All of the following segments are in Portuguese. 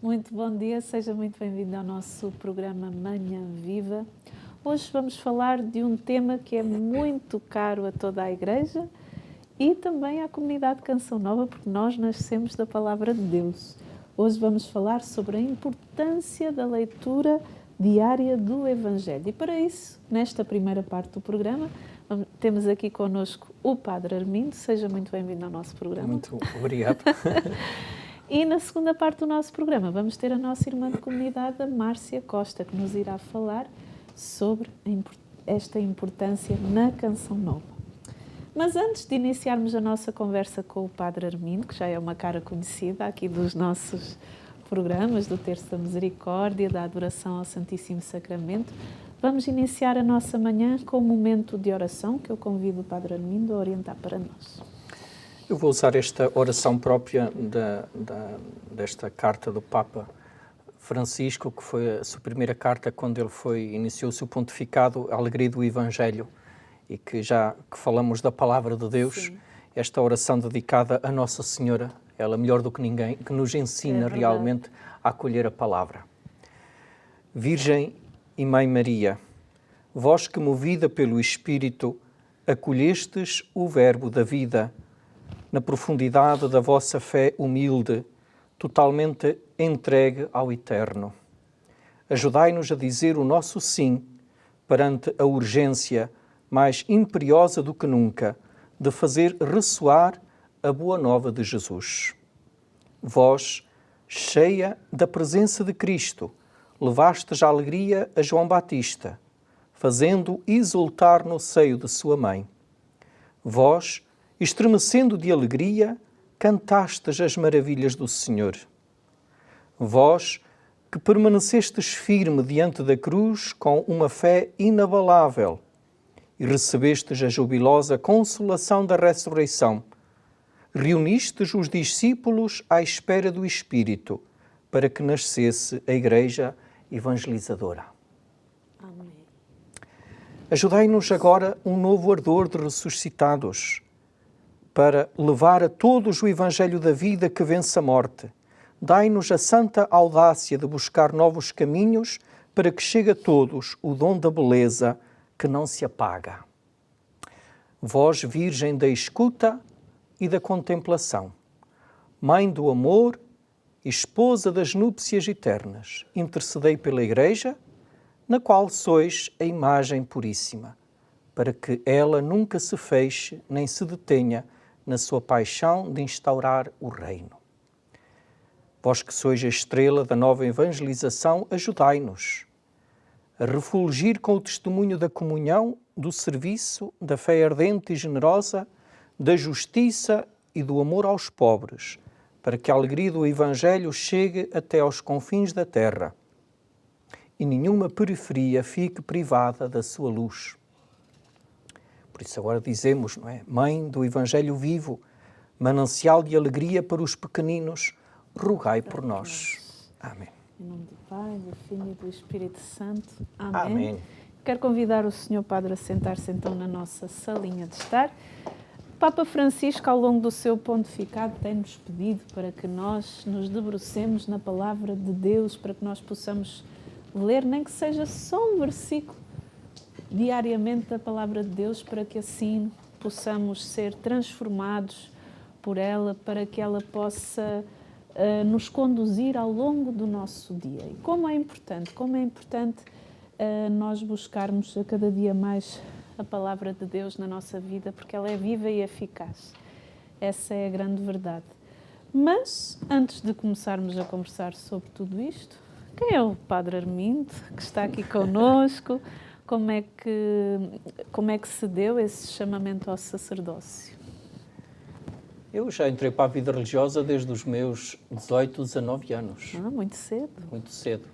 Muito bom dia, seja muito bem-vindo ao nosso programa Manhã Viva. Hoje vamos falar de um tema que é muito caro a toda a Igreja e também à comunidade Canção Nova, porque nós nascemos da Palavra de Deus. Hoje vamos falar sobre a importância da leitura diária do Evangelho. E para isso, nesta primeira parte do programa, temos aqui connosco o Padre Armindo. Seja muito bem-vindo ao nosso programa. Muito obrigado. E na segunda parte do nosso programa vamos ter a nossa irmã de comunidade, a Márcia Costa, que nos irá falar sobre esta importância na Canção Nova. Mas antes de iniciarmos a nossa conversa com o Padre Armindo, que já é uma cara conhecida aqui dos nossos programas, do Terço da Misericórdia, da Adoração ao Santíssimo Sacramento, vamos iniciar a nossa manhã com um momento de oração que eu convido o Padre Armindo a orientar para nós. Eu vou usar esta oração própria desta carta do Papa Francisco, que foi a sua primeira carta quando ele iniciou o seu pontificado, a Alegria do Evangelho, e que já que falamos da Palavra de Deus, sim, esta oração dedicada a Nossa Senhora, ela melhor do que ninguém, que nos ensina realmente a acolher a Palavra. Virgem e Mãe Maria, vós que movida pelo Espírito acolhestes o Verbo da vida, na profundidade da vossa fé humilde, totalmente entregue ao Eterno. Ajudai-nos a dizer o nosso sim perante a urgência mais imperiosa do que nunca de fazer ressoar a boa nova de Jesus. Vós, cheia da presença de Cristo, levastes a alegria a João Batista, fazendo exultar no seio de sua mãe. Vós, estremecendo de alegria, cantastes as maravilhas do Senhor. Vós, que permanecestes firme diante da cruz com uma fé inabalável e recebestes a jubilosa consolação da ressurreição, reunistes os discípulos à espera do Espírito para que nascesse a Igreja evangelizadora. Amém. Ajudai-nos agora um novo ardor de ressuscitados, para levar a todos o Evangelho da vida que vence a morte. Dai-nos a santa audácia de buscar novos caminhos para que chegue a todos o dom da beleza que não se apaga. Vós, Virgem da escuta e da contemplação, Mãe do amor, esposa das núpcias eternas, intercedei pela Igreja, na qual sois a imagem puríssima, para que ela nunca se feche nem se detenha na sua paixão de instaurar o reino. Vós que sois a estrela da nova evangelização, ajudai-nos a refulgir com o testemunho da comunhão, do serviço, da fé ardente e generosa, da justiça e do amor aos pobres, para que a alegria do Evangelho chegue até aos confins da terra e nenhuma periferia fique privada da sua luz. Por isso agora dizemos, não é? Mãe do Evangelho vivo, manancial de alegria para os pequeninos, rogai por nós. Amém. Em nome do Pai, do Filho e do Espírito Santo. Amém. Amém. Quero convidar o Senhor Padre a sentar-se então na nossa salinha de estar. O Papa Francisco, ao longo do seu pontificado, tem-nos pedido para que nós nos debrucemos na Palavra de Deus, para que nós possamos ler, nem que seja só um versículo, diariamente da Palavra de Deus, para que assim possamos ser transformados por ela, para que ela possa nos conduzir ao longo do nosso dia. E como é importante nós buscarmos a cada dia mais a Palavra de Deus na nossa vida, porque ela é viva e eficaz. Essa é a grande verdade. Mas, antes de começarmos a conversar sobre tudo isto, quem é o Padre Armindo, que está aqui connosco? Como é que se deu esse chamamento ao sacerdócio? Eu já entrei para a vida religiosa desde os meus 18, 19 anos. Muito cedo. Muito cedo.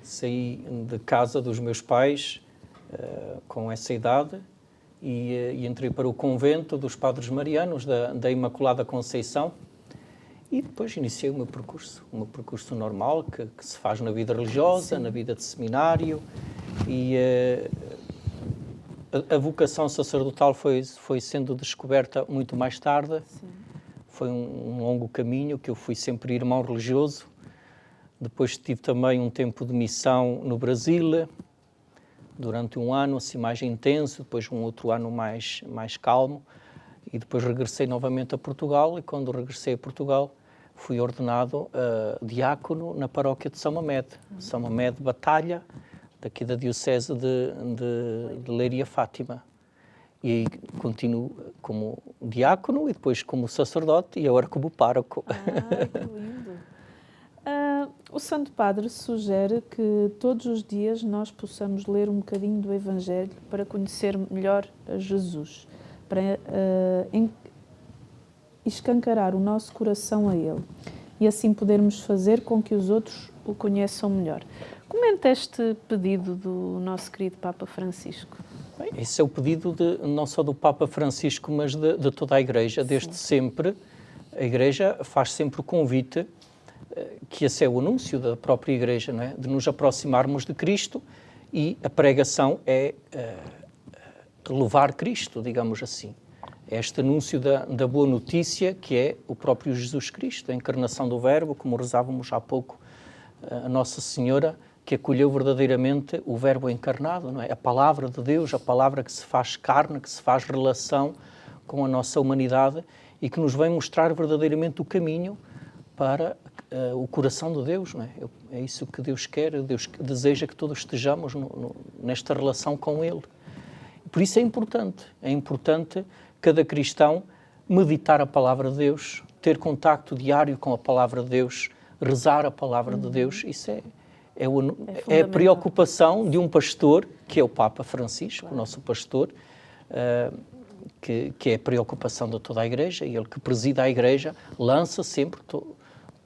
Saí de casa dos meus pais com essa idade e entrei para o convento dos Padres Marianos da Imaculada Conceição e depois iniciei o meu percurso normal que se faz na vida religiosa, sim, na vida de seminário, e a vocação sacerdotal foi sendo descoberta muito mais tarde. Sim. Foi um longo caminho que eu fui sempre irmão religioso, Depois tive também um tempo de missão no Brasil, durante um ano, assim, mais intenso, depois um outro ano mais calmo, e depois regressei novamente a Portugal, e quando regressei a Portugal fui ordenado diácono na paróquia de São Mamed, São Mamed Batalha, daqui da Diocese de Leiria Fátima. E aí continuo como diácono e depois como sacerdote e agora como pároco. Que lindo! O Santo Padre sugere que todos os dias nós possamos ler um bocadinho do Evangelho para conhecer melhor a Jesus, para escancarar o nosso coração a Ele e assim podermos fazer com que os outros o conheçam melhor. Comenta este pedido do nosso querido Papa Francisco. Bem, esse é o pedido não só do Papa Francisco, mas de toda a Igreja. Desde sempre, a Igreja faz sempre o convite, que esse é o anúncio da própria Igreja, não é? De nos aproximarmos de Cristo, e a pregação é louvar Cristo, digamos assim. É este anúncio da boa notícia, que é o próprio Jesus Cristo, a encarnação do Verbo, como rezávamos há pouco, a Nossa Senhora, que acolheu verdadeiramente o Verbo encarnado, não é? A palavra de Deus, a palavra que se faz carne, que se faz relação com a nossa humanidade e que nos vem mostrar verdadeiramente o caminho para o coração de Deus, não é? É isso que Deus quer, Deus deseja que todos estejamos nesta relação com Ele. Por isso é importante cada cristão meditar a palavra de Deus, ter contacto diário com a palavra de Deus, rezar a palavra de Deus. Isso é a preocupação de um pastor, que é o Papa Francisco, o nosso pastor, que é a preocupação de toda a Igreja, e ele que preside a Igreja lança sempre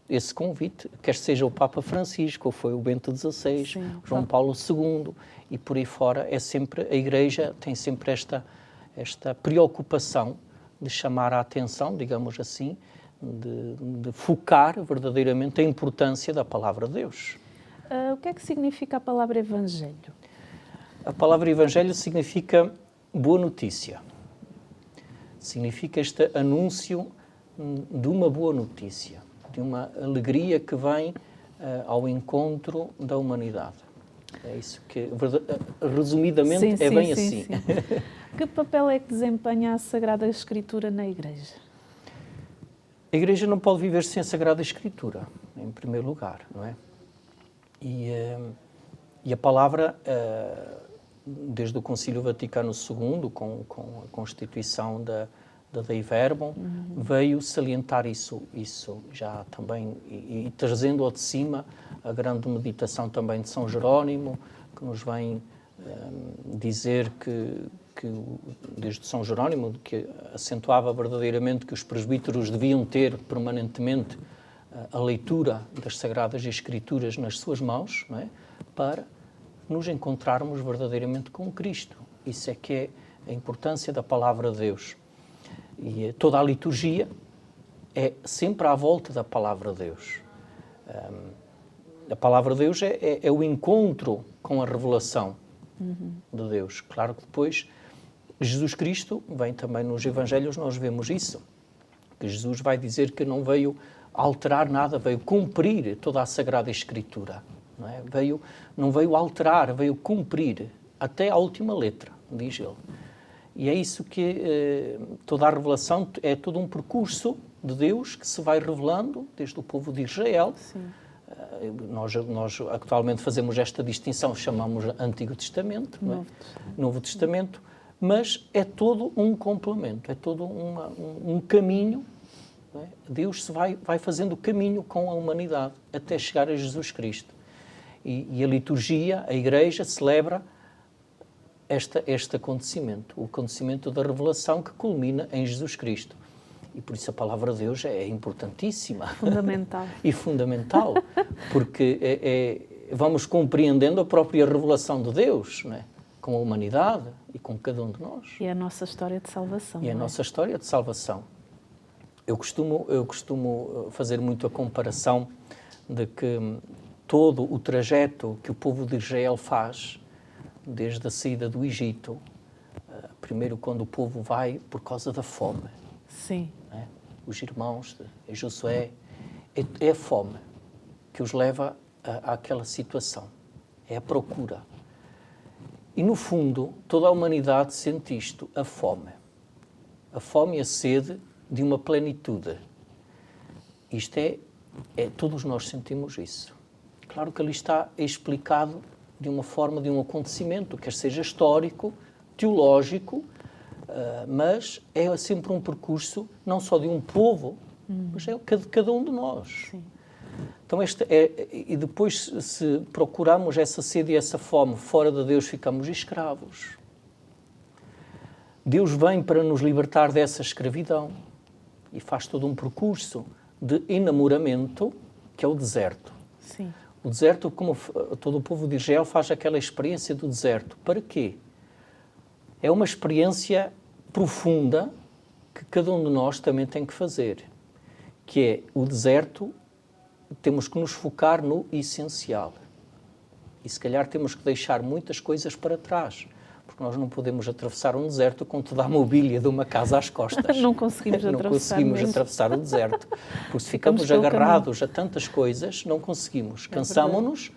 esse convite, quer seja o Papa Francisco, ou foi o Bento XVI, sim, João Paulo II, e por aí fora, a Igreja tem sempre esta preocupação de chamar a atenção, digamos assim, de focar verdadeiramente a importância da palavra de Deus. O que é que significa a palavra Evangelho? A palavra Evangelho significa boa notícia. Significa este anúncio de uma boa notícia, de uma alegria que vem ao encontro da humanidade. É isso que, resumidamente, é bem assim. Sim. Que papel é que desempenha a Sagrada Escritura na Igreja? A Igreja não pode viver sem a Sagrada Escritura, em primeiro lugar, não é? E a palavra, desde o Concílio Vaticano II, com a constituição da Dei Verbum, veio salientar isso já também, e trazendo ao de cima a grande meditação também de São Jerónimo, que nos vem dizer que desde São Jerónimo, que acentuava verdadeiramente que os presbíteros deviam ter permanentemente a leitura das Sagradas Escrituras nas suas mãos, não é? Para nos encontrarmos verdadeiramente com Cristo. Isso é que é a importância da Palavra de Deus. E toda a liturgia é sempre à volta da Palavra de Deus. A Palavra de Deus é o encontro com a revelação de Deus. Claro que depois Jesus Cristo vem também nos Evangelhos, nós vemos isso, que Jesus vai dizer que não veio alterar nada, veio cumprir toda a Sagrada Escritura. Não é? Não veio alterar, veio cumprir até a última letra, diz ele. E é isso que toda a revelação é todo um percurso de Deus que se vai revelando desde o povo de Israel. Sim. Nós atualmente fazemos esta distinção, chamamos Antigo Testamento, não é? Novo Testamento, mas é todo um complemento, é todo um caminho. Não é? Deus vai fazendo o caminho com a humanidade até chegar a Jesus Cristo. E a liturgia, a Igreja, celebra este acontecimento, o acontecimento da revelação que culmina em Jesus Cristo. E por isso a palavra de Deus é importantíssima. Fundamental. E fundamental, porque vamos compreendendo a própria revelação de Deus, não é? Com a humanidade e com cada um de nós. E a nossa história de salvação. E a nossa história de salvação. Eu costumo fazer muito a comparação de que todo o trajeto que o povo de Israel faz, desde a saída do Egito, primeiro quando o povo vai por causa da fome. Sim. Os irmãos de Josué, é a fome que os leva àquela situação. É a procura. E, no fundo, toda a humanidade sente isto, a fome. A fome e a sede de uma plenitude. Isto todos nós sentimos isso. Claro que ali está explicado de uma forma, de um acontecimento, quer seja histórico, teológico, mas é sempre um percurso, não só de um povo, mas é de cada um de nós. Sim. Então, e depois, se procurarmos essa sede e essa fome fora de Deus, ficamos escravos. Deus vem para nos libertar dessa escravidão e faz todo um percurso de enamoramento, que é o deserto. Sim. O deserto, como todo o povo de Israel, faz aquela experiência do deserto. Para quê? É uma experiência profunda que cada um de nós também tem que fazer, que é o deserto. Temos que nos focar no essencial. E se calhar temos que deixar muitas coisas para trás, porque nós não podemos atravessar um deserto com toda a mobília de uma casa às costas. Não conseguimos Não atravessar conseguimos mesmo. atravessar o deserto, porque se ficamos agarrados a tantas coisas, não conseguimos. Cansamo-nos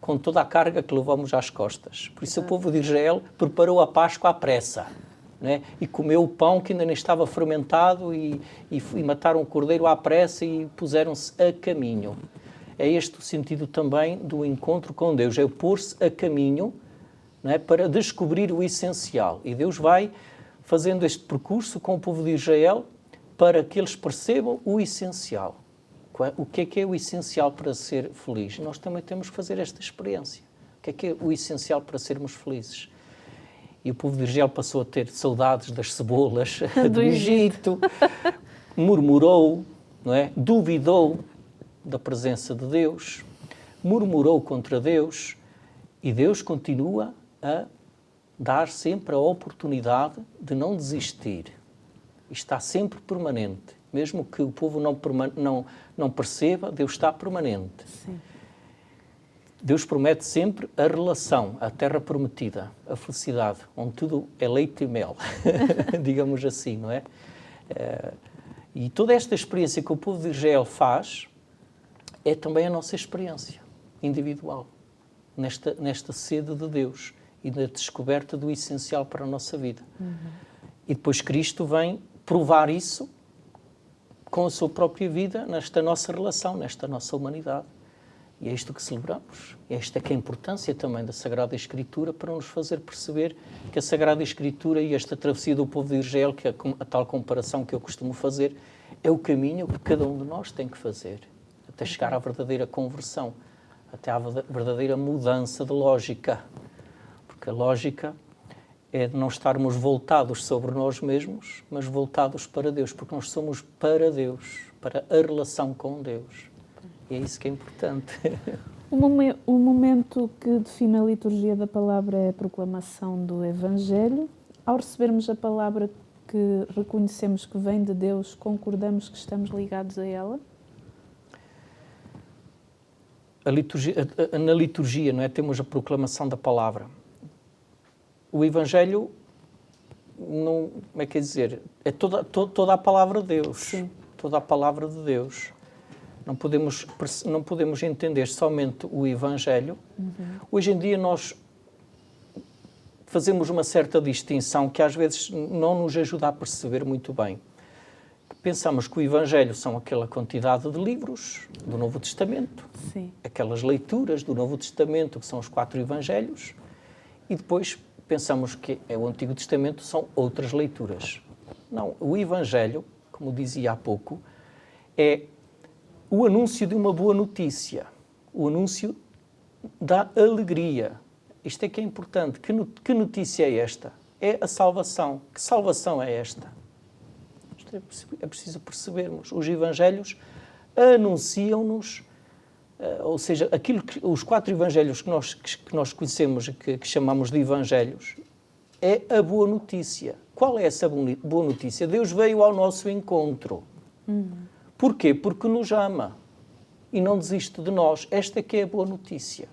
com toda a carga que levamos às costas. Por isso o povo de Israel preparou a Páscoa à pressa, né? E comeu o pão que ainda nem estava fermentado e mataram o cordeiro à pressa e puseram-se a caminho. É este o sentido também do encontro com Deus, é o pôr-se a caminho, né, para descobrir o essencial. E Deus vai fazendo este percurso com o povo de Israel para que eles percebam o essencial. O que é o essencial para ser feliz? Nós também temos que fazer esta experiência. O que é o essencial para sermos felizes? E o povo de Israel passou a ter saudades das cebolas do Egito, murmurou, não é? Duvidou da presença de Deus, murmurou contra Deus, e Deus continua a dar sempre a oportunidade de não desistir. Está sempre permanente. Mesmo que o povo não perceba, Deus está permanente. Sim. Deus promete sempre a relação, a terra prometida, a felicidade, onde tudo é leite e mel, digamos assim, não é? E toda esta experiência que o povo de Israel faz é também a nossa experiência individual, nesta sede de Deus e na descoberta do essencial para a nossa vida. E depois Cristo vem provar isso com a sua própria vida, nesta nossa relação, nesta nossa humanidade. E é isto que celebramos. Esta é que é a importância também da Sagrada Escritura para nos fazer perceber que a Sagrada Escritura e esta travessia do povo de Israel, que é a tal comparação que eu costumo fazer, é o caminho que cada um de nós tem que fazer, até chegar à verdadeira conversão, até à verdadeira mudança de lógica. Porque a lógica é de não estarmos voltados sobre nós mesmos, mas voltados para Deus, porque nós somos para Deus, para a relação com Deus. E é isso que é importante. O momento que define a liturgia da palavra é a proclamação do Evangelho. Ao recebermos a palavra que reconhecemos que vem de Deus, concordamos que estamos ligados a ela? Na liturgia, não é? Temos a proclamação da palavra. O Evangelho, não, como é que é dizer? É toda a palavra de Deus. Sim. Toda a palavra de Deus. Não podemos entender somente o Evangelho. Hoje em dia nós fazemos uma certa distinção que às vezes não nos ajuda a perceber muito bem. Pensamos que o Evangelho são aquela quantidade de livros do Novo Testamento, Sim. aquelas leituras do Novo Testamento, que são os 4 Evangelhos, e depois pensamos que o Antigo Testamento são outras leituras. Não, o Evangelho, como dizia há pouco, é o anúncio de uma boa notícia, o anúncio da alegria. Isto é que é importante. Que notícia é esta? É a salvação. Que salvação é esta? Isto é preciso percebermos. Os Evangelhos anunciam-nos, ou seja, os 4 Evangelhos que nós conhecemos, que chamamos de Evangelhos, é a boa notícia. Qual é essa boa notícia? Deus veio ao nosso encontro. Porquê? Porque nos ama e não desiste de nós. Esta é que é a boa notícia.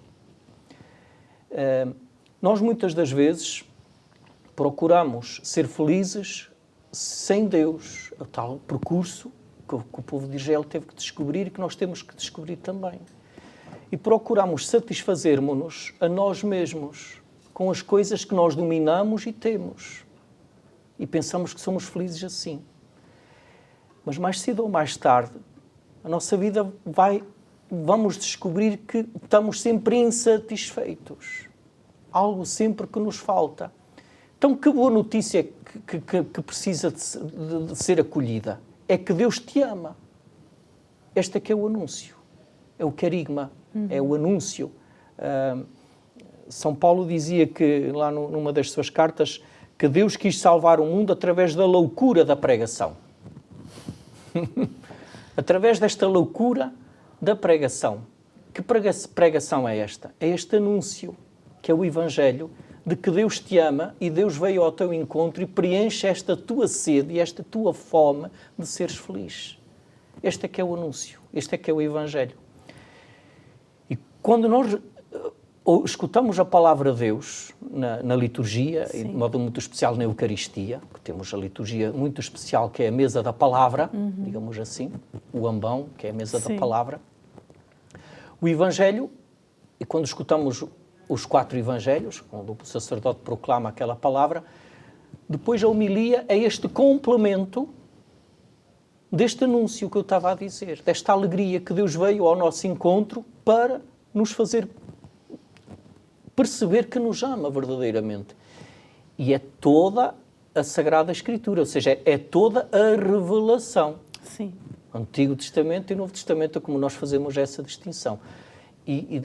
Nós muitas das vezes procuramos ser felizes sem Deus. O tal percurso que o povo de Israel teve que descobrir e que nós temos que descobrir também. e procuramos satisfazermos-nos a nós mesmos com as coisas que nós dominamos e temos. E pensamos que somos felizes assim. Mas mais cedo ou mais tarde, a nossa vida vamos descobrir que estamos sempre insatisfeitos. Algo sempre que nos falta. Então, que boa notícia que precisa de ser acolhida. É que Deus te ama. Este é que é o anúncio. É o querigma. É o anúncio. São Paulo dizia que, lá numa das suas cartas, que Deus quis salvar o mundo através da loucura da pregação. Através desta loucura da pregação. Que pregação é esta? É este anúncio, que é o Evangelho, de que Deus te ama e Deus veio ao teu encontro e preenche esta tua sede e esta tua fome de seres feliz. Este é que é o anúncio, este é que é o Evangelho. E quando nós escutamos a palavra de Deus na liturgia, e de modo muito especial na Eucaristia, que temos a liturgia muito especial, que é a mesa da palavra, digamos assim, o ambão, que é a mesa da palavra. O Evangelho, e quando escutamos os 4 Evangelhos, quando o sacerdote proclama aquela palavra, depois a homilia é este complemento deste anúncio que eu estava a dizer, desta alegria que Deus veio ao nosso encontro para nos fazer perceber que nos ama verdadeiramente. E é toda a Sagrada Escritura, ou seja, é toda a revelação. Sim. Antigo Testamento e Novo Testamento, é como nós fazemos essa distinção. E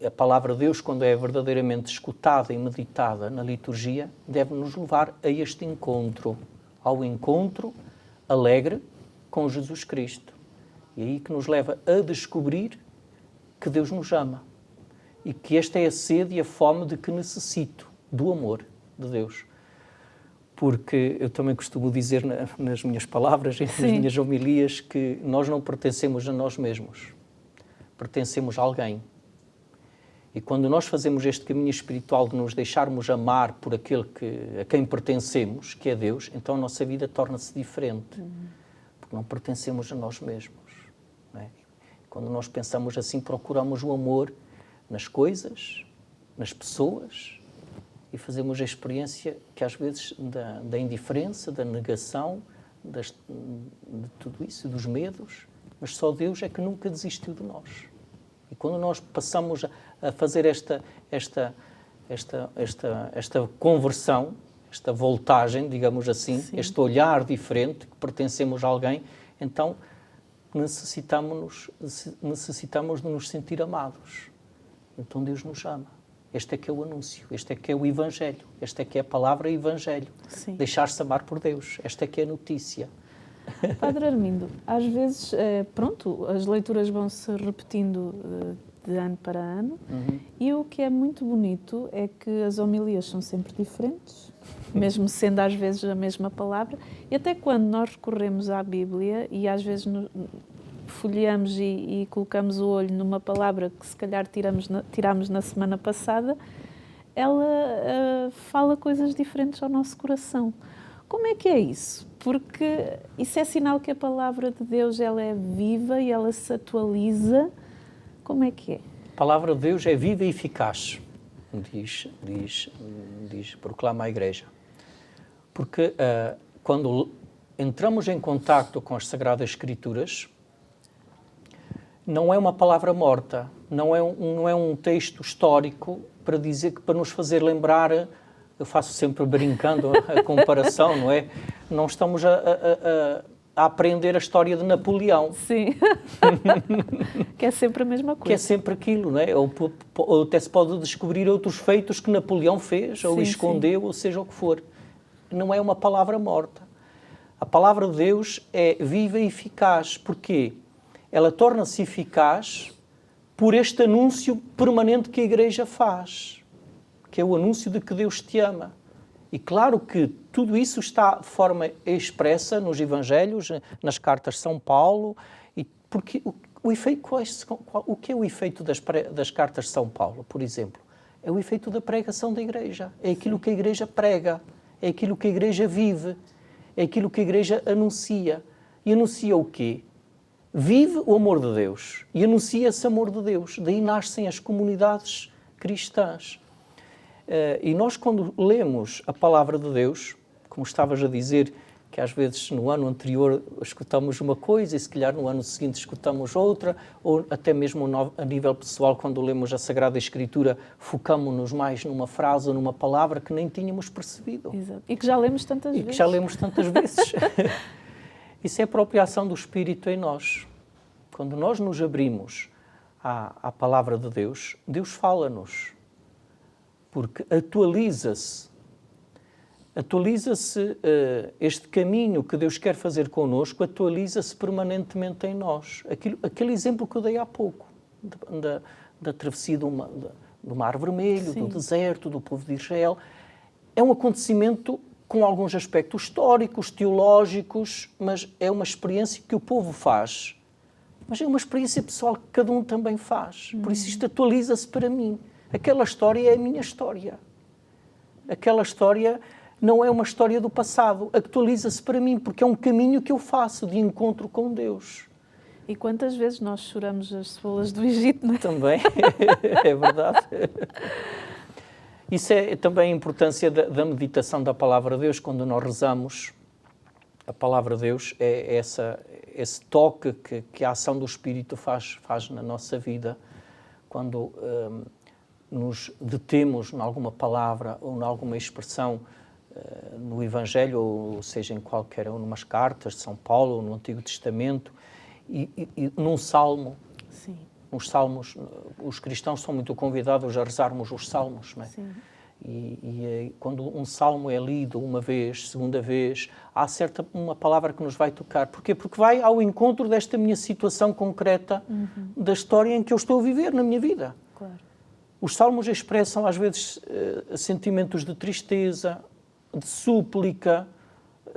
a palavra de Deus, quando é verdadeiramente escutada e meditada na liturgia, deve nos levar a este encontro, ao encontro alegre com Jesus Cristo. E é aí que nos leva a descobrir que Deus nos ama. E que esta é a sede e a fome de que necessito, do amor de Deus. Porque eu também costumo dizer nas minhas palavras e nas minhas homilias que nós não pertencemos a nós mesmos. Pertencemos a alguém. E quando nós fazemos este caminho espiritual de nos deixarmos amar por aquele a quem pertencemos, que é Deus, então a nossa vida torna-se diferente. Porque não pertencemos a nós mesmos. Não é? Quando nós pensamos assim, procuramos o amor nas coisas, nas pessoas, e fazemos a experiência que às vezes da indiferença, da negação, de tudo isso, dos medos, mas só Deus é que nunca desistiu de nós. E quando nós passamos a fazer esta conversão, esta voltagem, digamos assim, este olhar diferente, que pertencemos a alguém, então necessitamos de nos sentir amados. Então Deus nos ama. Este é que é o anúncio, este é que é o Evangelho, este é que é a palavra Evangelho. Deixar-se amar por Deus, esta é que é a notícia. Padre Armindo, às vezes, as leituras vão-se repetindo de ano para ano, e o que é muito bonito é que as homilias são sempre diferentes, mesmo sendo às vezes a mesma palavra, e até quando nós recorremos à Bíblia e às vezes folheamos e colocamos o olho numa palavra que se calhar tirámos na semana passada, ela fala coisas diferentes ao nosso coração. Como é que é isso? Porque isso é sinal que a palavra de Deus ela é viva e ela se atualiza. Como é que é? A palavra de Deus é viva e eficaz, proclama a Igreja. Porque quando entramos em contacto com as Sagradas Escrituras, não é uma palavra morta, não é um texto histórico para nos fazer lembrar. Eu faço sempre brincando a comparação, não é? Não estamos a aprender a história de Napoleão. Sim. Que é sempre a mesma coisa. Que é sempre aquilo, não é? Ou até se pode descobrir outros feitos que Napoleão fez, ou escondeu, ou seja o que for. Não é uma palavra morta. A palavra de Deus é viva e eficaz. Porquê? Ela torna-se eficaz por este anúncio permanente que a Igreja faz, que é o anúncio de que Deus te ama. E claro que tudo isso está de forma expressa nos Evangelhos, nas cartas de São Paulo, porque o que é o efeito das cartas de São Paulo, por exemplo? É o efeito da pregação da Igreja. É aquilo que a Igreja prega, é aquilo que a Igreja vive, é aquilo que a Igreja anuncia. E anuncia o quê? vive o amor de Deus e anuncia esse amor de Deus. Daí nascem as comunidades cristãs. E nós, quando lemos a palavra de Deus, como estavas a dizer, que às vezes no ano anterior escutamos uma coisa e se calhar no ano seguinte escutamos outra, ou até mesmo a nível pessoal, quando lemos a Sagrada Escritura, focamos-nos mais numa frase ou numa palavra que nem tínhamos percebido. Exato. E que já lemos tantas vezes. E que já lemos tantas vezes. Isso é a própria ação do Espírito em nós. Quando nós nos abrimos à palavra de Deus, Deus fala-nos, porque atualiza-se este caminho que Deus quer fazer connosco, atualiza-se permanentemente em nós. Aquele exemplo que eu dei há pouco, da travessia do Mar Vermelho, Sim. do deserto, do povo de Israel, é um acontecimento com alguns aspectos históricos, teológicos, mas é uma experiência que o povo faz. Mas é uma experiência pessoal que cada um também faz. Por isso isto atualiza-se para mim. Aquela história é a minha história. Aquela história não é uma história do passado. Atualiza-se para mim, porque é um caminho que eu faço de encontro com Deus. E quantas vezes nós choramos as cebolas do Egito, não é? Também, é verdade. Isso é também a importância da meditação da Palavra de Deus. Quando nós rezamos, a Palavra de Deus é esse toque que a ação do Espírito faz na nossa vida. Quando nos detemos em alguma palavra ou em alguma expressão no Evangelho, ou seja, em qualquer, ou numas cartas de São Paulo, ou no Antigo Testamento, e num salmo. Sim. Nos salmos, os cristãos são muito convidados a rezarmos os salmos, não é? Sim. E quando um salmo é lido uma vez, segunda vez, há uma palavra que nos vai tocar. Porquê? Porque vai ao encontro desta minha situação concreta, da história em que eu estou a viver na minha vida. Claro. Os salmos expressam, às vezes, sentimentos de tristeza, de súplica,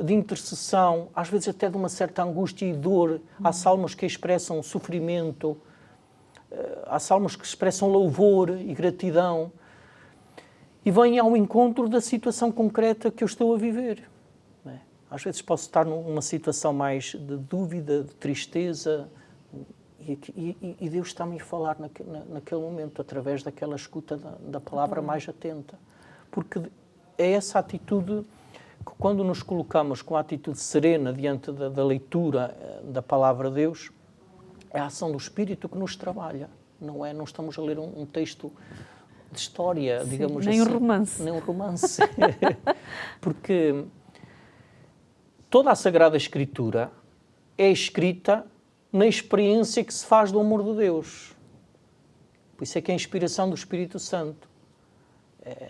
de intercessão, às vezes até de uma certa angústia e dor. Há salmos que expressam sofrimento, há salmos que expressam louvor e gratidão. E vêm ao encontro da situação concreta que eu estou a viver. Às vezes posso estar numa situação mais de dúvida, de tristeza, e Deus está-me a falar naquele momento, através daquela escuta da palavra mais atenta. Porque é essa atitude que, quando nos colocamos com a atitude serena diante da leitura da palavra de Deus, é a ação do Espírito que nos trabalha. Não estamos a ler um texto de história, Sim, digamos nem assim. um romance. Nem um romance. Porque toda a Sagrada Escritura é escrita na experiência que se faz do amor de Deus. Por isso é que é a inspiração do Espírito Santo.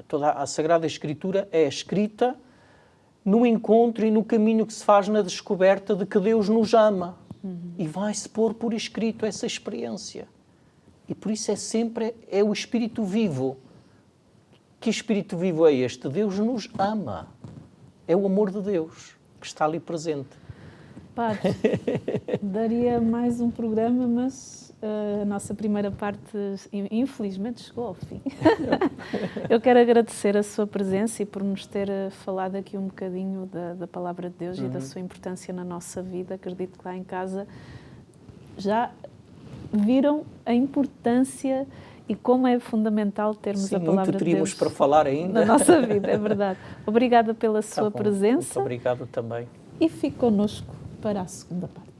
Toda a Sagrada Escritura é escrita no encontro e no caminho que se faz na descoberta de que Deus nos ama. E vai-se pôr por escrito essa experiência. E por isso é sempre o Espírito vivo. Que Espírito vivo é este? Deus nos ama. É o amor de Deus que está ali presente. Padre, daria mais um programa, mas a nossa primeira parte, infelizmente, chegou ao fim. Eu quero agradecer a sua presença e por nos ter falado aqui um bocadinho da Palavra de Deus e da sua importância na nossa vida. Acredito que lá em casa já viram a importância e como é fundamental termos a Palavra de Deus. Muito teríamos para falar ainda. Na nossa vida, é verdade. Obrigada pela sua presença. Muito obrigado também. E fique connosco para a segunda parte.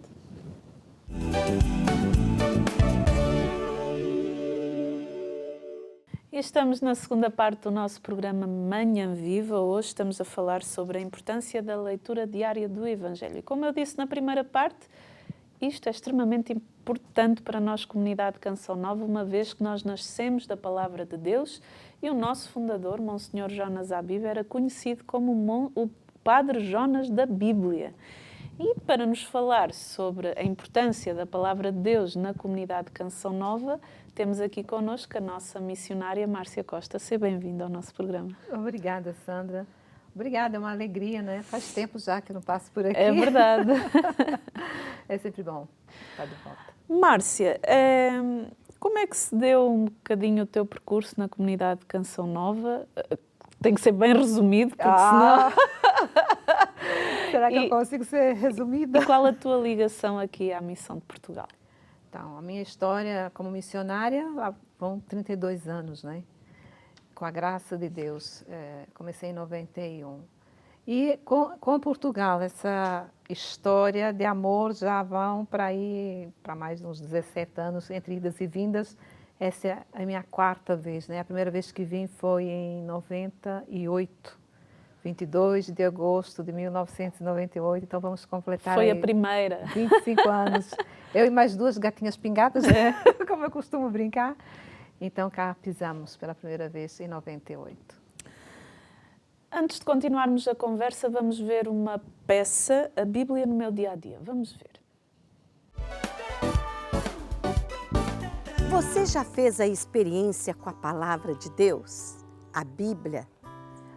E estamos na segunda parte do nosso programa Manhã Viva. Hoje estamos a falar sobre a importância da leitura diária do Evangelho. E como eu disse na primeira parte, isto é extremamente importante para nós, comunidade Canção Nova, uma vez que nós nascemos da Palavra de Deus e o nosso fundador, Monsenhor Jonas Abib, era conhecido como o Padre Jonas da Bíblia. E para nos falar sobre a importância da Palavra de Deus na comunidade Canção Nova, temos aqui connosco a nossa missionária Márcia Costa. Seja bem-vinda ao nosso programa. Obrigada, Sandra. Obrigada, é uma alegria, né? Faz tempo já que eu não passo por aqui. É verdade. É sempre bom estar de volta. Márcia, como é que se deu um bocadinho o teu percurso na comunidade Canção Nova? Tem que ser bem resumido, porque senão... Será que eu consigo ser resumida? E qual a tua ligação aqui à Missão de Portugal? Então, a minha história como missionária lá vão 32 anos, né? Com a graça de Deus. Comecei em 91. E com Portugal, essa história de amor já vão para aí, para mais de uns 17 anos, entre idas e vindas. Essa é a minha quarta vez, né? A primeira vez que vim foi em 98, 22 de agosto de 1998, então vamos completar Foi aí a primeira. 25 anos. Eu e mais duas gatinhas pingadas, como eu costumo brincar. Então cá pisamos pela primeira vez em 98. Antes de continuarmos a conversa, vamos ver uma peça, a Bíblia no meu dia-a-dia. Vamos ver. Você já fez a experiência com a palavra de Deus? A Bíblia?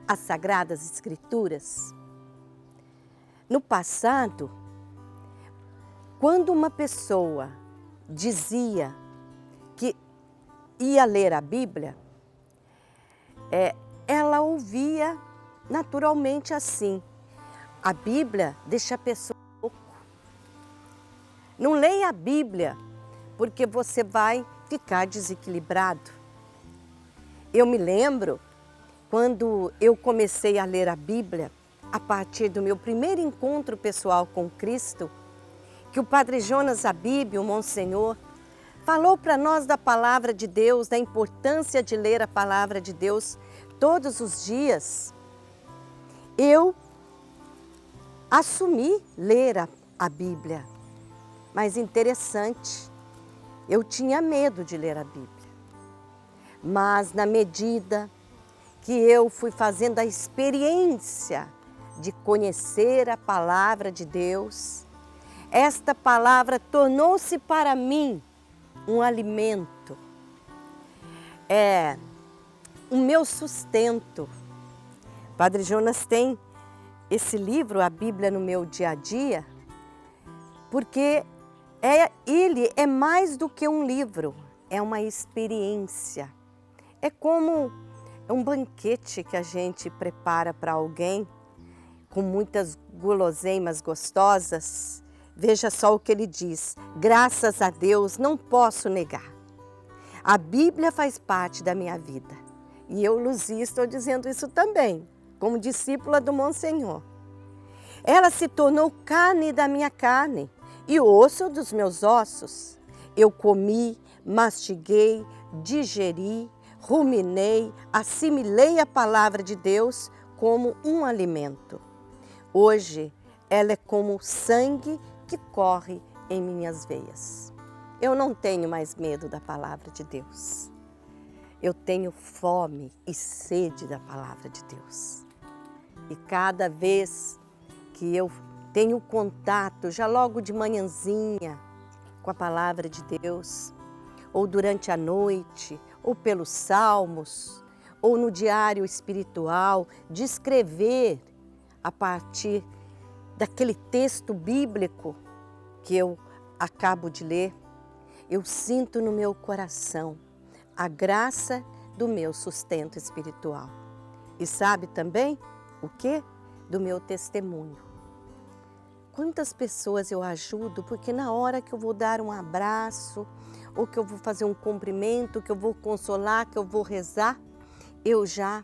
As Sagradas Escrituras? No passado, quando uma pessoa dizia que ia ler a Bíblia, ela ouvia naturalmente assim: a Bíblia deixa a pessoa louca. Não leia a Bíblia, porque você vai ficar desequilibrado. Eu me lembro quando eu comecei a ler a Bíblia, a partir do meu primeiro encontro pessoal com Cristo, que o Padre Jonas Abib, o Monsenhor, falou para nós da palavra de Deus, da importância de ler a palavra de Deus todos os dias. Eu assumi ler a Bíblia, mas interessante, eu tinha medo de ler a Bíblia. Mas na medida que eu fui fazendo a experiência de conhecer a palavra de Deus, esta palavra tornou-se para mim um alimento, o meu sustento. Padre Jonas tem esse livro, a Bíblia no meu dia a dia, porque ele é mais do que um livro, é uma experiência. É como um banquete que a gente prepara para alguém, com muitas guloseimas gostosas. Veja só o que ele diz: graças a Deus não posso negar. A Bíblia faz parte da minha vida. E eu, Luzia, estou dizendo isso também, como discípula do Monsenhor. Ela se tornou carne da minha carne e osso dos meus ossos. Eu comi, mastiguei, digeri, ruminei, assimilei a palavra de Deus como um alimento. Hoje, ela é como sangue que corre em minhas veias. Eu não tenho mais medo da palavra de Deus. Eu tenho fome e sede da palavra de Deus. E cada vez que eu tenho contato, já logo de manhãzinha, com a palavra de Deus, ou durante a noite, ou pelos salmos, ou no diário espiritual, de escrever a partir daquele texto bíblico que eu acabo de ler, eu sinto no meu coração a graça do meu sustento espiritual. E sabe também o quê? Do meu testemunho. Quantas pessoas eu ajudo, porque na hora que eu vou dar um abraço, ou que eu vou fazer um cumprimento, que eu vou consolar, que eu vou rezar, eu já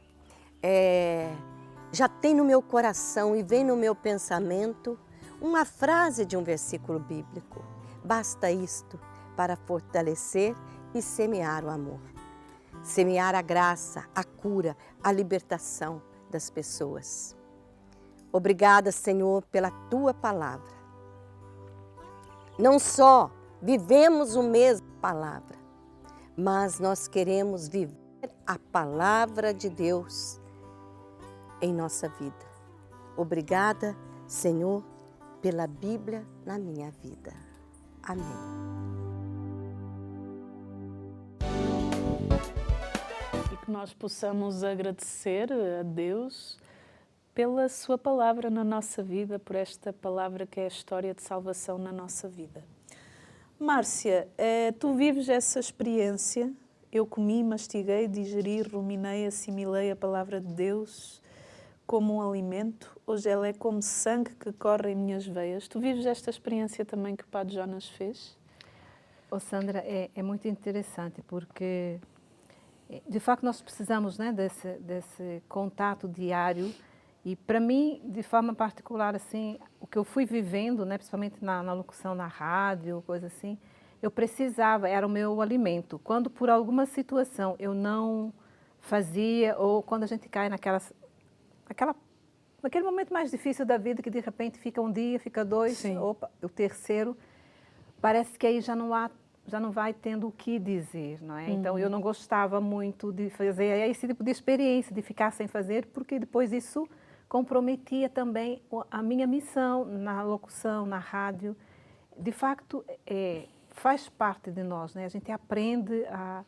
tem no meu coração e vem no meu pensamento uma frase de um versículo bíblico. Basta isto para fortalecer e semear o amor. Semear a graça, a cura, a libertação das pessoas. Obrigada, Senhor, pela Tua palavra. Não só vivemos a mesma palavra, mas nós queremos viver a palavra de Deus em nossa vida. Obrigada, Senhor, pela Bíblia na minha vida. Amém. E que nós possamos agradecer a Deus pela sua palavra na nossa vida, por esta palavra que é a história de salvação na nossa vida. Márcia, tu vives essa experiência? Eu comi, mastiguei, digeri, ruminei, assimilei a palavra de Deus como um alimento, hoje ela é como sangue que corre em minhas veias. Tu vives esta experiência também que o Padre Jonas fez? Ô Sandra, é muito interessante porque, de facto, nós precisamos, né, desse contato diário. E para mim, de forma particular, assim, o que eu fui vivendo, né, principalmente na locução na rádio, coisa assim, eu precisava, era o meu alimento. Quando por alguma situação eu não fazia, ou quando a gente cai naquele momento mais difícil da vida, que de repente fica um dia, fica dois, Sim. opa, o terceiro, parece que aí já não vai tendo o que dizer, não é? Então eu não gostava muito de fazer esse tipo de experiência, de ficar sem fazer, porque depois isso comprometia também a minha missão na locução, na rádio. De facto, faz parte de nós, né? A gente aprende a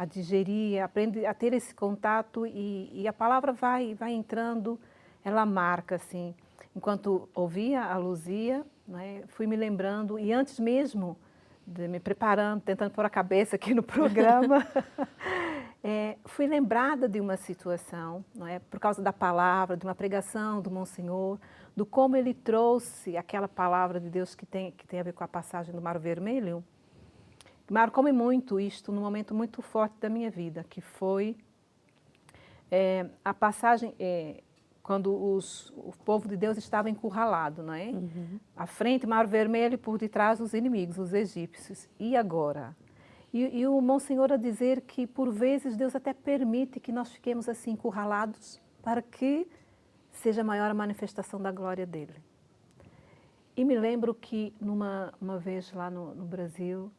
digerir, aprende a ter esse contato e a palavra vai entrando, ela marca, assim. Enquanto ouvia a Luzia, né, fui me lembrando, e antes mesmo de me preparando, tentando pôr a cabeça aqui no programa, fui lembrada de uma situação, não é? Por causa da palavra, de uma pregação do Monsenhor, do como ele trouxe aquela palavra de Deus que tem a ver com a passagem do Mar Vermelho. Marcou-me muito isto num momento muito forte da minha vida, que foi a passagem quando o povo de Deus estava encurralado, não é? À frente, Mar Vermelho, e por detrás os inimigos, os egípcios. E agora? E o Monsenhor a dizer que, por vezes, Deus até permite que nós fiquemos assim encurralados para que seja maior a manifestação da glória dele. E me lembro que, uma vez lá no Brasil,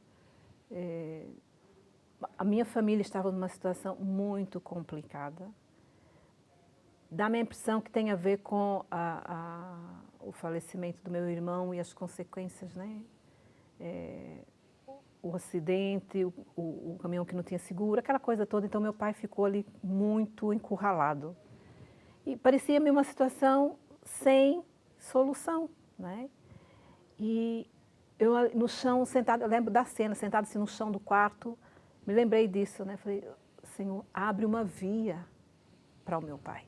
a minha família estava numa situação muito complicada. Dá-me a impressão que tem a ver com o falecimento do meu irmão e as consequências, né? O acidente, o caminhão que não tinha seguro, aquela coisa toda. Então, meu pai ficou ali muito encurralado. E parecia-me uma situação sem solução, né? E eu no chão, sentada, eu lembro da cena, sentada assim no chão do quarto, me lembrei disso, né? Falei, Senhor, abre uma via para o meu pai,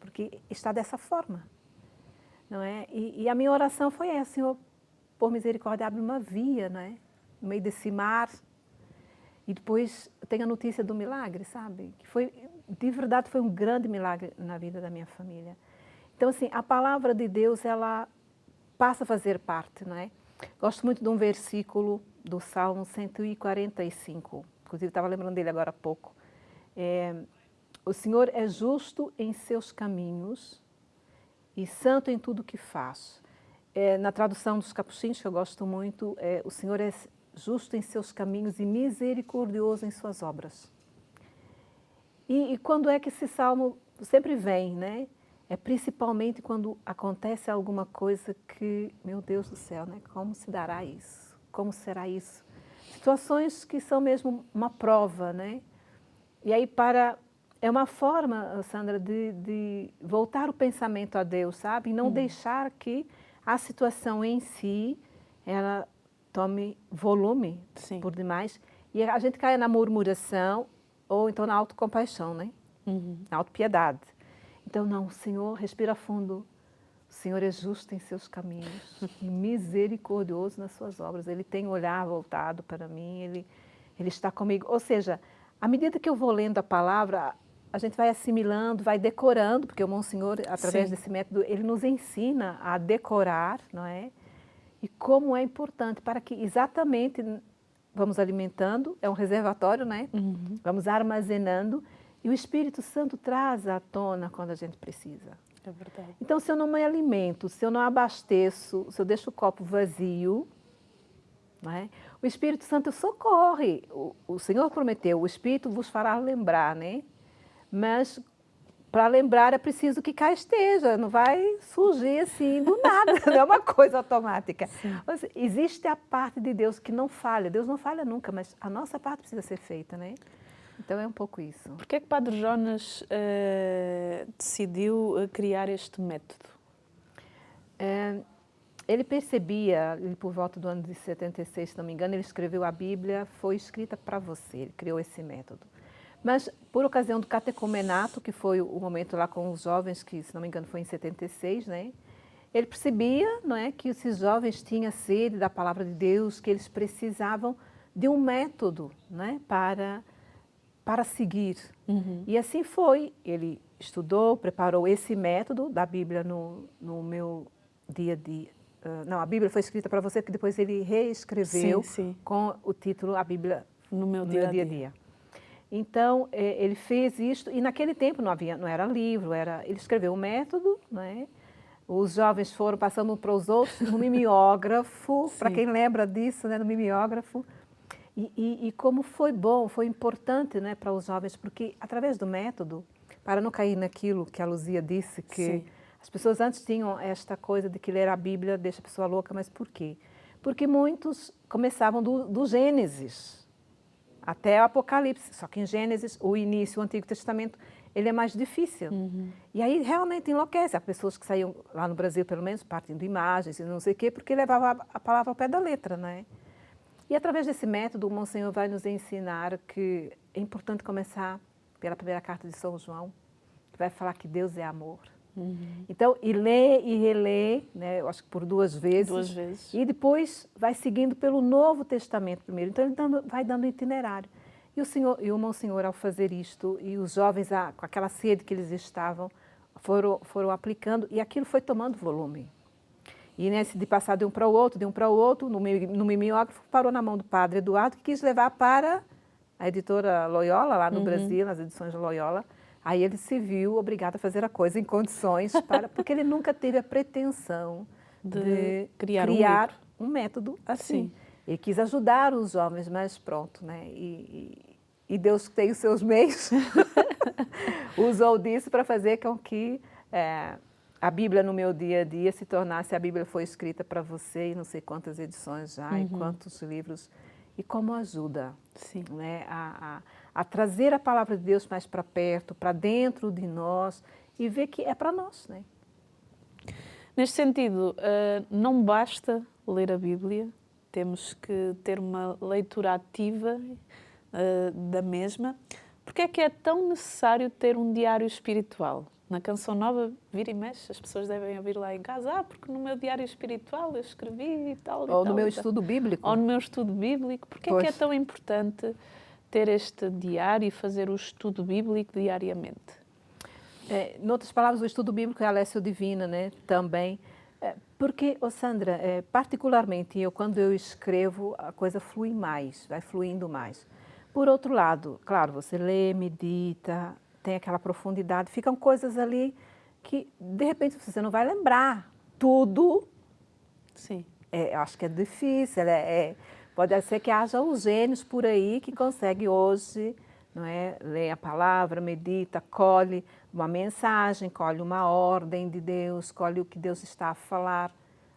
porque está dessa forma, não é? E a minha oração foi essa, Senhor, por misericórdia, abre uma via, não é? No meio desse mar. E depois tem a notícia do milagre, sabe? Que foi, de verdade, foi um grande milagre na vida da minha família. Então, assim, a palavra de Deus, ela passa a fazer parte, não é? Gosto muito de um versículo do Salmo 145, inclusive estava lembrando dele agora há pouco. O Senhor é justo em seus caminhos e santo em tudo que faz. Na tradução dos Capuchinhos, que eu gosto muito, o Senhor é justo em seus caminhos e misericordioso em suas obras. E quando é que esse salmo sempre vem, né? É principalmente quando acontece alguma coisa que, meu Deus do céu, né? Como se dará isso? Como será isso? Situações que são mesmo uma prova, né? E aí é uma forma, Sandra, de voltar o pensamento a Deus, sabe? E não deixar que a situação em si, ela tome volume por demais. E a gente cai na murmuração ou então na autocompaixão, né? Na autopiedade. Então, não, Senhor, respira fundo. O Senhor é justo em seus caminhos e misericordioso nas suas obras. Ele tem o olhar voltado para mim, ele está comigo. Ou seja, à medida que eu vou lendo a palavra, a gente vai assimilando, vai decorando, porque o Monsenhor, através desse método, ele nos ensina a decorar, não é? E como é importante para que exatamente vamos alimentando, é um reservatório, né? Vamos armazenando e o Espírito Santo traz à tona quando a gente precisa. É verdade. Então, se eu não me alimento, se eu não abasteço, se eu deixo o copo vazio, não é? O Espírito Santo socorre. O Senhor prometeu, o Espírito vos fará lembrar, né? Mas para lembrar é preciso que cá esteja, não vai surgir assim do nada, não é uma coisa automática. Seja, existe a parte de Deus que não falha, Deus não falha nunca, mas a nossa parte precisa ser feita, né? Então é um pouco isso. Por que é que Padre Jonas decidiu criar este método? Ele percebia, por volta do ano de 76, se não me engano, ele escreveu a Bíblia, foi escrita para você, ele criou esse método. Mas, por ocasião do catecumenato, que foi o momento lá com os jovens, que, se não me engano, foi em 76, né? Ele percebia, não é, que esses jovens tinham sede da palavra de Deus, que eles precisavam de um método, né, para seguir. E assim foi. Ele estudou, preparou esse método da Bíblia no meu dia a dia. Não, a Bíblia foi escrita para você, que depois ele reescreveu Sim. com o título A Bíblia No meu no dia meu a dia a dia. dia. Então, ele fez isto, e naquele tempo não era livro, ele escreveu o método, né? Os jovens foram passando um para os outros no mimeógrafo, para Sim. quem lembra disso, né, no mimeógrafo. E como foi bom, foi importante, né, para os jovens, porque através do método, para não cair naquilo que a Luzia disse, que Sim. as pessoas antes tinham esta coisa de que ler a Bíblia deixa a pessoa louca, mas por quê? Porque muitos começavam do Gênesis até o Apocalipse, só que em Gênesis, o início, o Antigo Testamento, ele é mais difícil. E aí realmente enlouquece. Há pessoas que saíam, lá no Brasil pelo menos, partindo imagens e não sei o quê, porque levavam a palavra ao pé da letra, né? E através desse método, o Monsenhor vai nos ensinar que é importante começar pela primeira carta de São João, que vai falar que Deus é amor. Então, e lê e relê, né, eu acho que por 2 vezes. 2 vezes. E depois vai seguindo pelo Novo Testamento primeiro. Então, ele vai dando itinerário. E o Monsenhor, ao fazer isto, e os jovens, com aquela sede que eles estavam, foram aplicando, e aquilo foi tomando volume. E nesse de passar de um para o outro, no mimeógrafo, parou na mão do padre Eduardo, que quis levar para a editora Loyola, lá no Brasil, nas edições de Loyola. Aí ele se viu obrigado a fazer a coisa em condições, porque ele nunca teve a pretensão de criar um método assim. Sim. Ele quis ajudar os jovens, mas pronto, né? E Deus tem os seus meios, usou disso para fazer com que a Bíblia no meu dia a dia se tornasse, a Bíblia foi escrita para você, e não sei quantas edições já, e quantos livros, e como ajuda, Sim. né, a trazer a palavra de Deus mais para perto, para dentro de nós, e ver que é para nós, né? Neste sentido, não basta ler a Bíblia, temos que ter uma leitura ativa da mesma. Porque é que é tão necessário ter um diário espiritual? Na Canção Nova, vira e mexe, as pessoas devem ouvir lá em casa, porque no meu diário espiritual eu escrevi e tal. Ou no meu estudo bíblico. Ou no meu estudo bíblico. Porque é que é tão importante ter este diário e fazer o estudo bíblico diariamente? Em outras palavras, o estudo bíblico é a Lécio Divina, né? Também. Porque, Sandra, particularmente quando eu escrevo, a coisa flui mais, vai fluindo mais. Por outro lado, claro, você lê, medita, tem aquela profundidade, ficam coisas ali que, de repente, você não vai lembrar tudo. Sim. Eu acho que é difícil, pode ser que haja os gênios por aí que conseguem hoje, não é, ler a palavra, medita, colhe uma mensagem, colhe uma ordem de Deus, colhe o que Deus está a falar.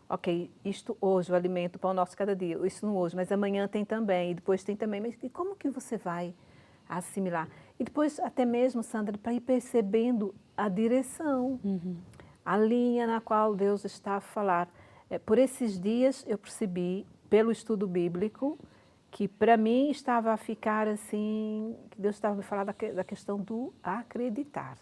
Ok, isto hoje, o alimento, o pão nosso cada dia, isso não hoje, mas amanhã tem também, e depois tem também. Mas e como que você vai assimilar? E depois, até mesmo, Sandra, para ir percebendo a direção, a linha na qual Deus está a falar. Por esses dias, eu percebi, pelo estudo bíblico, que para mim estava a ficar assim, que Deus estava a me falar da questão do acreditar.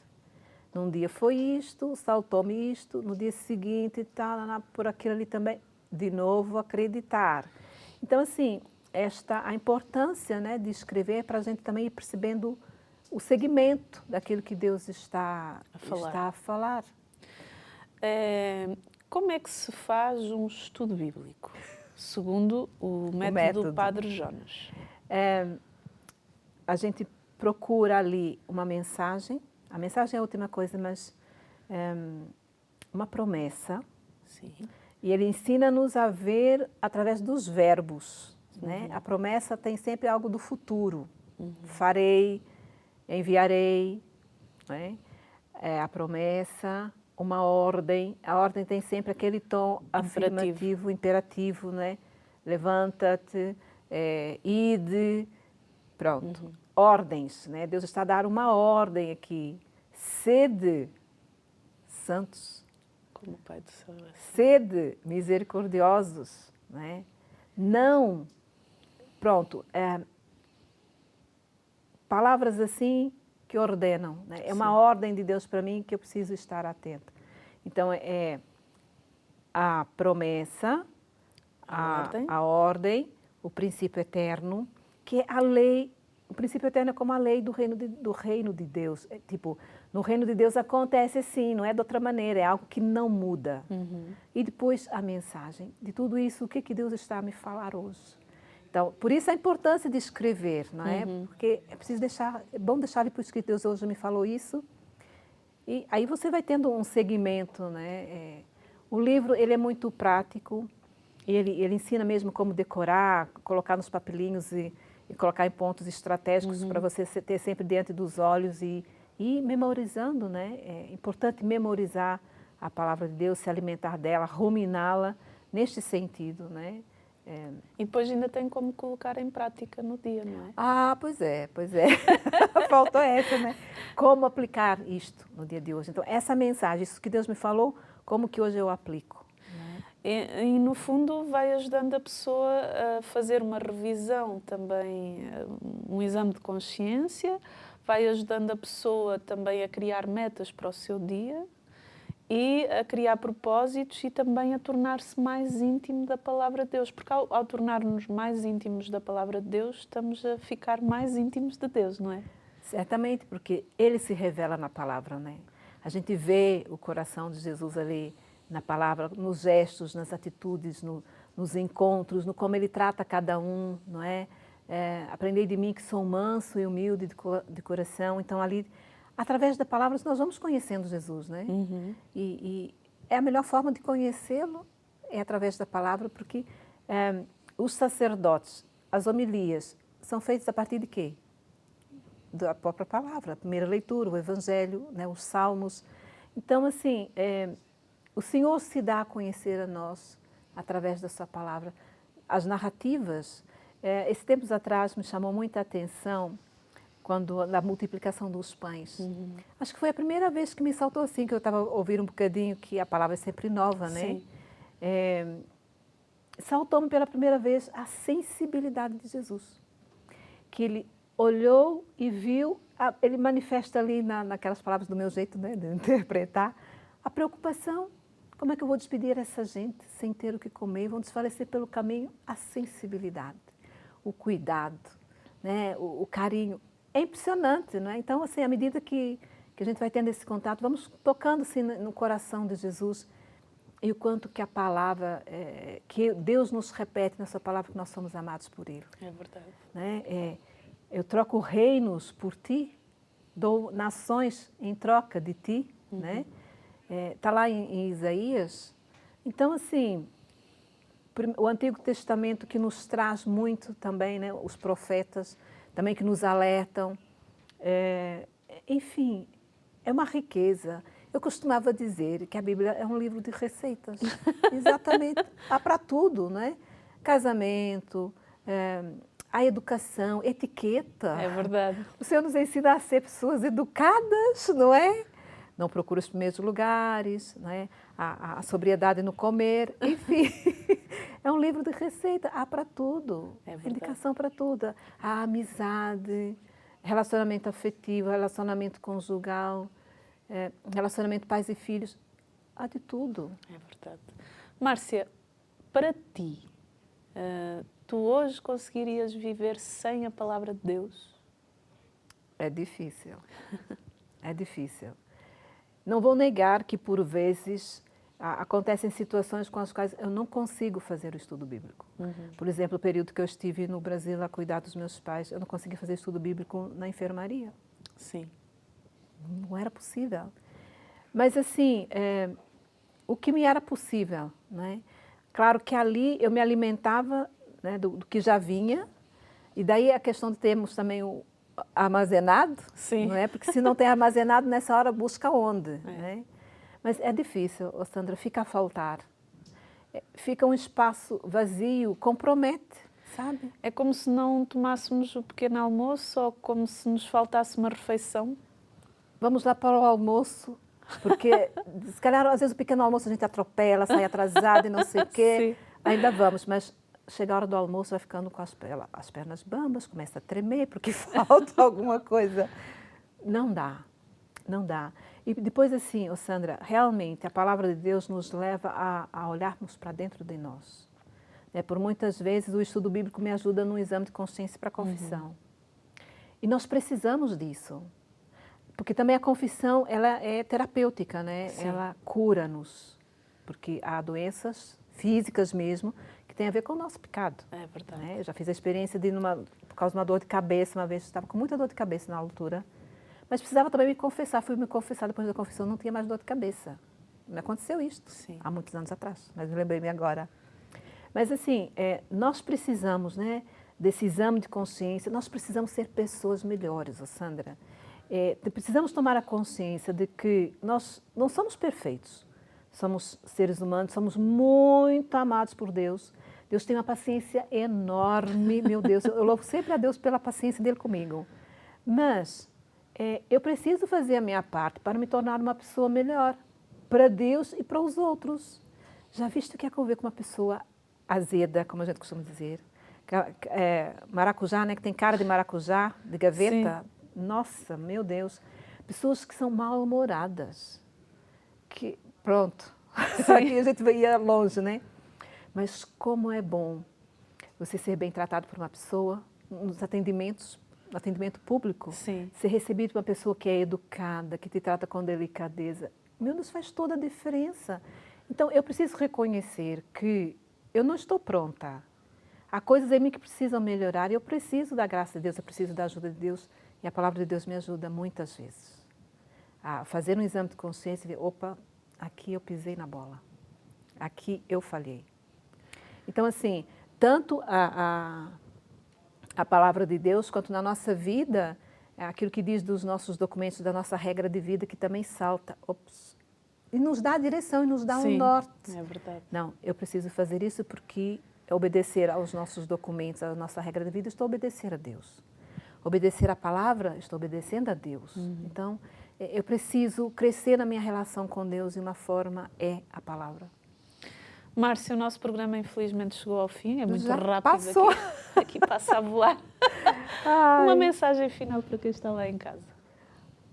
Num dia foi isto, saltou-me isto, no dia seguinte, tá, por aquilo ali também, de novo acreditar. Então, assim, a importância, né, de escrever é para a gente também ir percebendo o segmento daquilo que Deus está a falar. Como é que se faz um estudo bíblico, segundo o método do Padre Jonas? A gente procura ali uma mensagem. A mensagem é a última coisa, mas uma promessa. Sim. E ele ensina-nos a ver através dos verbos. Né? A promessa tem sempre algo do futuro. Farei, enviarei. Né? A promessa, uma ordem. A ordem tem sempre aquele tom afirmativo, imperativo. Né? Levanta-te, ide, pronto. Ordens, né? Deus está a dar uma ordem aqui. Sede santos. Como o Pai do Céu. Sede misericordiosos, né? Não, pronto. palavras assim que ordenam, né? É uma ordem de Deus para mim que eu preciso estar atenta. Então, é a promessa, a ordem, o princípio eterno, que é a lei. O princípio eterno é como a lei do reino de Deus. É, tipo, no reino de Deus acontece assim, não é de outra maneira, é algo que não muda. E depois a mensagem de tudo isso, o que Deus está a me falar hoje. Então, por isso a importância de escrever, não é? Porque é bom deixar ali por escrito, Deus hoje me falou isso. E aí você vai tendo um segmento, né? O livro, ele é muito prático, ele ensina mesmo como decorar, colocar nos papelinhos e colocar em pontos estratégicos para você ter sempre diante dos olhos e ir memorizando, né? É importante memorizar a palavra de Deus, se alimentar dela, ruminá-la neste sentido, né? E depois ainda tem como colocar em prática no dia, não é? Ah, pois é. Faltou essa, né? Como aplicar isto no dia de hoje. Então, essa mensagem, isso que Deus me falou, como que hoje eu aplico? E, no fundo, vai ajudando a pessoa a fazer uma revisão também, um exame de consciência, vai ajudando a pessoa também a criar metas para o seu dia e a criar propósitos e também a tornar-se mais íntimo da Palavra de Deus. Porque ao tornar-nos mais íntimos da Palavra de Deus, estamos a ficar mais íntimos de Deus, não é? Certamente, porque Ele se revela na Palavra, né? A gente vê o coração de Jesus ali na Palavra, nos gestos, nas atitudes, nos encontros, no como Ele trata cada um, não é? Aprendei de mim que sou manso e humilde de coração. Então, ali, através da Palavra, nós vamos conhecendo Jesus, né? E é a melhor forma de conhecê-lo é através da Palavra, porque os sacerdotes, as homilias, são feitos a partir de quê? Da própria Palavra, a primeira leitura, o Evangelho, né? Os Salmos. Então, assim, o Senhor se dá a conhecer a nós através da sua Palavra. As narrativas, esses tempos atrás me chamou muita atenção quando na multiplicação dos pães. Acho que foi a primeira vez que me saltou assim, que eu estava ouvindo um bocadinho que a palavra é sempre nova, né? Saltou-me pela primeira vez a sensibilidade de Jesus. Que ele olhou e viu, ele manifesta ali naquelas palavras do meu jeito, né, de interpretar, a preocupação. Como é que eu vou despedir essa gente sem ter o que comer? Vão desfalecer pelo caminho? A sensibilidade, o cuidado, né, o carinho. É impressionante, não é? Então, assim, à medida que a gente vai tendo esse contato, vamos tocando assim, no coração de Jesus e o quanto que a palavra, que Deus nos repete nessa palavra que nós somos amados por Ele. É verdade. Né? Eu troco reinos por ti, dou nações em troca de ti, né? Está lá em Isaías. Então, assim, o Antigo Testamento que nos traz muito também, né? Os profetas também que nos alertam. Enfim, é uma riqueza. Eu costumava dizer que a Bíblia é um livro de receitas. Exatamente. Há para tudo, né? Casamento, a educação, etiqueta. É verdade. O Senhor nos ensina a ser pessoas educadas, não é? Não procura os primeiros lugares, não é? A sobriedade no comer, enfim. É um livro de receita, há para tudo. É verdade. Indicação para tudo. A amizade, relacionamento afetivo, relacionamento conjugal, relacionamento pais e filhos, há de tudo. É verdade. Márcia, para ti, tu hoje conseguirias viver sem a palavra de Deus? É difícil. É difícil. Não vou negar que, por vezes, acontecem situações com as quais eu não consigo fazer o estudo bíblico. Por exemplo, o período que eu estive no Brasil a cuidar dos meus pais, eu não consegui fazer estudo bíblico na enfermaria. Sim. Não era possível. Mas, assim, o que me era possível, né? Claro que ali eu me alimentava, né, do que já vinha, e daí a questão de termos também o armazenado, Sim. não é? Porque se não tem armazenado, nessa hora busca onde, né? Mas é difícil, Sandra, fica a faltar. Fica um espaço vazio, compromete, sabe? É como se não tomássemos o pequeno almoço ou como se nos faltasse uma refeição. Vamos lá para o almoço, porque se calhar às vezes o pequeno almoço a gente atropela, sai atrasado e não sei o quê. Sim. Ainda vamos, mas chega a hora do almoço, vai ficando com as pernas bambas, começa a tremer porque falta alguma coisa. Não dá, não dá. E depois assim, Sandra, realmente a palavra de Deus nos leva a olharmos para dentro de nós. Por muitas vezes o estudo bíblico me ajuda no exame de consciência para a confissão. E nós precisamos disso. Porque também a confissão, ela é terapêutica, né? Sim. Ela cura-nos. Porque há doenças físicas mesmo que têm a ver com o nosso pecado. É verdade. Né? Eu já fiz a experiência de, por causa de uma dor de cabeça, uma vez eu estava com muita dor de cabeça na altura, mas precisava também me confessar. Fui me confessar, depois da confissão não tinha mais dor de cabeça. Me aconteceu isto, sim, há muitos anos atrás, mas me lembrei-me agora. Mas assim, nós precisamos, né, desse exame de consciência, nós precisamos ser pessoas melhores, Sandra. Precisamos tomar a consciência de que nós não somos perfeitos, somos seres humanos, somos muito amados por Deus. Deus tem uma paciência enorme, meu Deus, eu louvo sempre a Deus pela paciência dele comigo. Mas eu preciso fazer a minha parte para me tornar uma pessoa melhor, para Deus e para os outros. Já viste o que é conviver com uma pessoa azeda, como a gente costuma dizer? Maracujá, né, que tem cara de maracujá, de gaveta. Sim. Nossa, meu Deus. Pessoas que são mal-humoradas. Que, pronto, aqui a gente ia longe, né? Mas como é bom você ser bem tratado por uma pessoa nos atendimentos, no atendimento público. Sim. Ser recebido por uma pessoa que é educada, que te trata com delicadeza. Meu Deus, faz toda a diferença. Então, eu preciso reconhecer que eu não estou pronta. Há coisas em mim que precisam melhorar e eu preciso da graça de Deus, eu preciso da ajuda de Deus. E a palavra de Deus me ajuda muitas vezes a fazer um exame de consciência e ver, opa, aqui eu pisei na bola, aqui eu falhei. Então, assim, tanto a palavra de Deus quanto na nossa vida, aquilo que diz dos nossos documentos, da nossa regra de vida, que também salta, e nos dá a direção e nos dá um norte. É verdade. Não, eu preciso fazer isso porque obedecer aos nossos documentos, à nossa regra de vida, estou a obedecer a Deus. Obedecer a palavra, estou obedecendo a Deus. Então, eu preciso crescer na minha relação com Deus e uma forma é a palavra. Márcia, o nosso programa infelizmente chegou ao fim, é muito já rápido passou. Aqui passa a voar. Uma mensagem final para quem está lá em casa.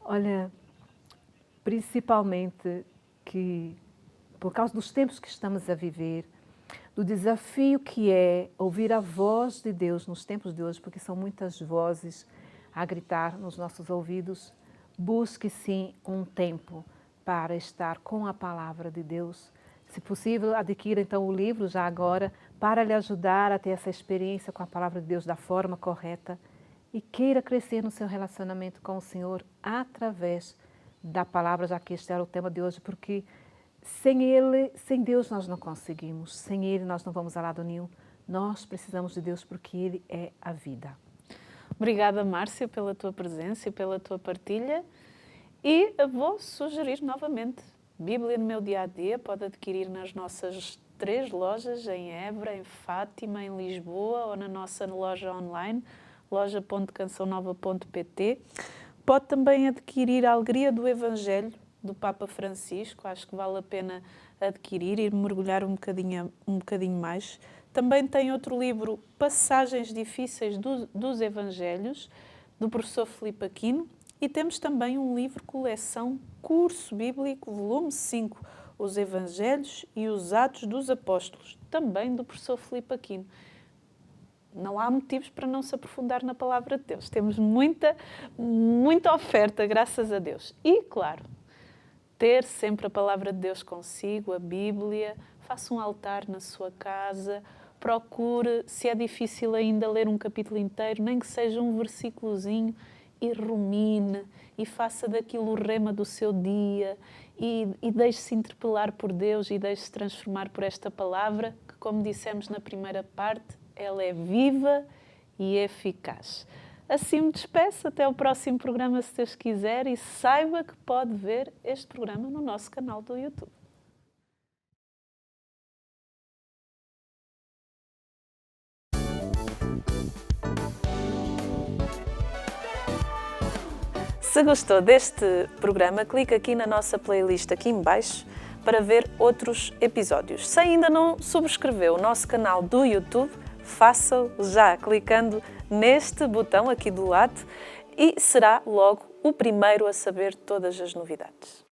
Olha, principalmente que, por causa dos tempos que estamos a viver, do desafio que é ouvir a voz de Deus nos tempos de hoje, porque são muitas vozes a gritar nos nossos ouvidos, busque sim um tempo para estar com a palavra de Deus. Se possível, adquira então o livro já agora para lhe ajudar a ter essa experiência com a palavra de Deus da forma correta e queira crescer no seu relacionamento com o Senhor através da palavra, já que este era o tema de hoje, porque sem Ele, sem Deus nós não conseguimos, sem Ele nós não vamos a lado nenhum. Nós precisamos de Deus porque Ele é a vida. Obrigada, Márcia, pela tua presença e pela tua partilha. E vou sugerir novamente, Bíblia no meu dia-a-dia, pode adquirir nas nossas 3 lojas, em Évora, em Fátima, em Lisboa ou na nossa loja online, loja.cançãonova.pt. Pode também adquirir a Alegria do Evangelho, do Papa Francisco, acho que vale a pena adquirir e mergulhar um bocadinho mais. Também tem outro livro, Passagens Difíceis dos Evangelhos, do professor Filipe Aquino, e temos também um livro coleção, Curso Bíblico, volume 5, Os Evangelhos e os Atos dos Apóstolos, também do professor Filipe Aquino. Não há motivos para não se aprofundar na palavra de Deus. Temos muita oferta, graças a Deus. E, claro, ter sempre a palavra de Deus consigo, a Bíblia, faça um altar na sua casa, procure, se é difícil ainda ler um capítulo inteiro, nem que seja um versículozinho, e rumine, e faça daquilo o rema do seu dia, e deixe-se interpelar por Deus e deixe-se transformar por esta palavra, que, como dissemos na primeira parte, ela é viva e eficaz. Assim me despeço, até o próximo programa, se Deus quiser, e saiba que pode ver este programa no nosso canal do YouTube. Se gostou deste programa, clique aqui na nossa playlist aqui em baixo para ver outros episódios. Se ainda não subscreveu o nosso canal do YouTube, faça-o já clicando neste botão aqui do lado e será logo o primeiro a saber todas as novidades.